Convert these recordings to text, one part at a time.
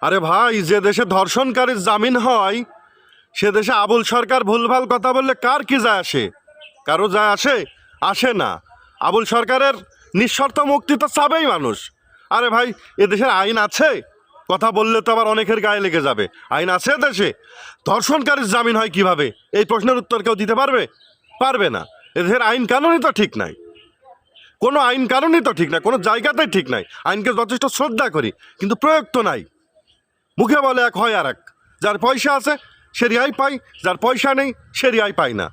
আরে ভাই, যে দেশে ধর্ষণকারীর জামিন হয় সে দেশে আবুল সরকার ভুলভাল কথা বললে কার কি যায় আসে? কারো যায় আসে? আসে না। আবুল সরকারের নিঃশর্ত মুক্তি তো চাবেই মানুষ। আরে ভাই, এ দেশের আইন আছে? কথা বললে তো আবার অনেকের গায়ে লেগে যাবে। আইন আছে দেশে? ধর্ষণকারীর জামিন হয় কিভাবে? এই প্রশ্নের উত্তর কেউ দিতে পারবে? পারবে না। এদেশের আইন কানুনই তো ঠিক নাই। কোনো আইন কানুনই তো ঠিক নাই, কোনো জায়গাতেই ঠিক নাই। আইনকে যথেষ্ট শ্রদ্ধা করি, কিন্তু প্রয়োগ তো নাই। মুখে বলে এক, হয় আর এক। যার পয়সা আছে সে রেহাই পায়, যার পয়সা নেই সে রেহাই পায় না।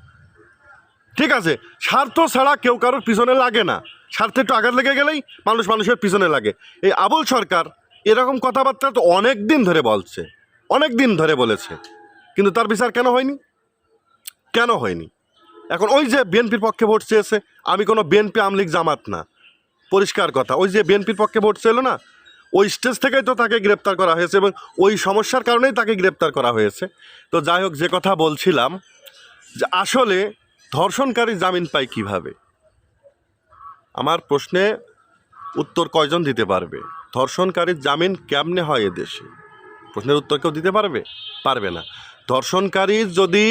ঠিক আছে, স্বার্থ ছাড়া কেউ কারোর পিছনে লাগে না। স্বার্থে একটু আঘাত লেগে গেলেই মানুষ মানুষের পিছনে লাগে। এই আবুল সরকার এরকম কথাবার্তা তো অনেক দিন ধরে বলছে, অনেক দিন ধরে বলেছে, কিন্তু তার বিচার কেন হয়নি? কেন হয়নি? এখন ওই যে বিএনপির পক্ষে ভোট চেয়েছে, আমি কোনো বিএনপি আমলিগ জামাত না, পরিষ্কার কথা। ওই যে বিএনপির পক্ষে ভোট ছিল না, ওই স্টেজ থেকেই তো তাকে গ্রেপ্তার করা হয়েছে এবং ওই সমস্যার কারণেই তাকে গ্রেপ্তার করা হয়েছে। তো যাই হোক, যে কথা বলছিলাম, যে আসলে ধর্ষণকারী জামিন পায় কিভাবে? আমার প্রশ্নে উত্তর কয়জন দিতে পারবে? ধর্ষণকারীর জামিন কেমনে হয় এদেশে? প্রশ্নের উত্তর কেউ দিতে পারবে? পারবে না। ধর্ষণকারী যদি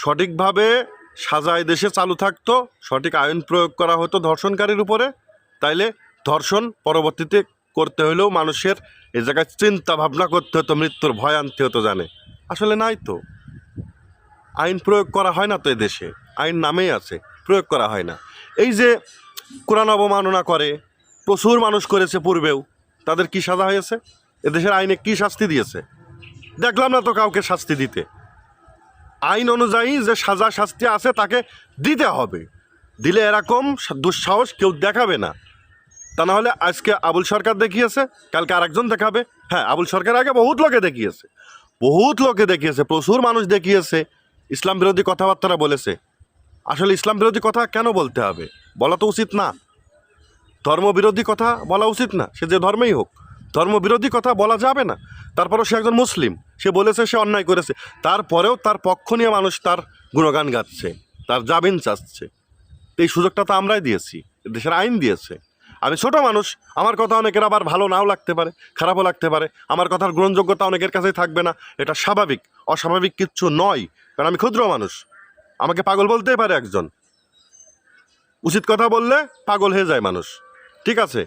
সঠিকভাবে সাজায় দেশে চালু থাকতো, সঠিক আইন প্রয়োগ করা হতো ধর্ষণকারীর উপরে, তাইলে ধর্ষণ পরবর্তীতে করতে হলেও মানুষের এ জায়গায় চিন্তা ভাবনা করতে হতো, মৃত্যুর ভয় আনতে হতো, জানে? আসলে নাই তো। আইন প্রয়োগ করা হয় না তো এদেশে। আইন নামেই আছে, প্রয়োগ করা হয় না। এই যে কোরআন অবমাননা করে প্রচুর মানুষ করেছে পূর্বেও, তাদের কি সাজা হয়েছে? এদেশের আইনে কি শাস্তি দিয়েছে? দেখলাম না তো কাউকে শাস্তি দিতে। আইন অনুযায়ী যে সাজা শাস্তি আছে তাকে দিতে হবে, দিলে এরকম দুঃসাহস কেউ দেখাবে না। তা না হলে আজকে আবুল সরকার দেখিয়েছে, কালকে আরেকজন দেখাবে। হ্যাঁ, আবুল সরকার আগে বহুত লোকে দেখিয়েছে, বহুত লোকে দেখিয়েছে, প্রচুর মানুষ দেখিয়েছে, ইসলাম বিরোধী কথাবার্তা বলেছে। আসলে ইসলাম বিরোধী কথা কেন বলতে হবে? বলা তো উচিত না। ধর্মবিরোধী কথা বলা উচিত না, সে যে ধর্মেই হোক। ধর্মবিরোধী কথা বলা যাবে না। তারপরেও সে একজন মুসলিম, সে বলেছে সে অন্যায় করেছে, তারপরেও তার পক্ষ নিয়ে মানুষ তার গুণগান গাচ্ছে, তার জামিন চাচ্ছে। এই সুযোগটা তো আমরাই দিয়েছি, দেশের আইন দিয়েছে। আমি ছোট মানুষ, আমার কথা অনেকের আবার ভালো নাও লাগতে পারে, খারাপও লাগতে পারে, আমার কথার গ্রহণযোগ্যতা অনেকের কাছেই থাকবে না। এটা স্বাভাবিক, অস্বাভাবিক কিচ্ছু নয়, কারণ আমি ক্ষুদ্র মানুষ। আমাকে পাগল বলতেই পারে একজন, উচিত কথা বললে পাগল হয়ে যায় মানুষ। ঠিক আছে,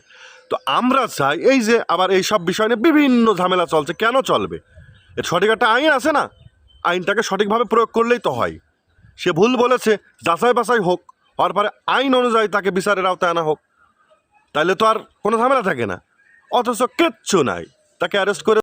তো আমরা চাই এই যে আবার এই সব বিষয় নিয়ে বিভিন্ন ঝামেলা চলছে, কেন চলবে? এর সঠিক একটা আইন আছে না? আইনটাকে সঠিকভাবে প্রয়োগ করলেই তো হয়। সে ভুল বলেছে, যাচাই বাছাই হোক, হওয়ার পরে আইন অনুযায়ী তাকে বিচারের আওতায় আনা হোক, তাইলে তো আর কোনো ঝামেলা থাকে না। অথচ কিচ্ছু নাই, তাকে অ্যারেস্ট করে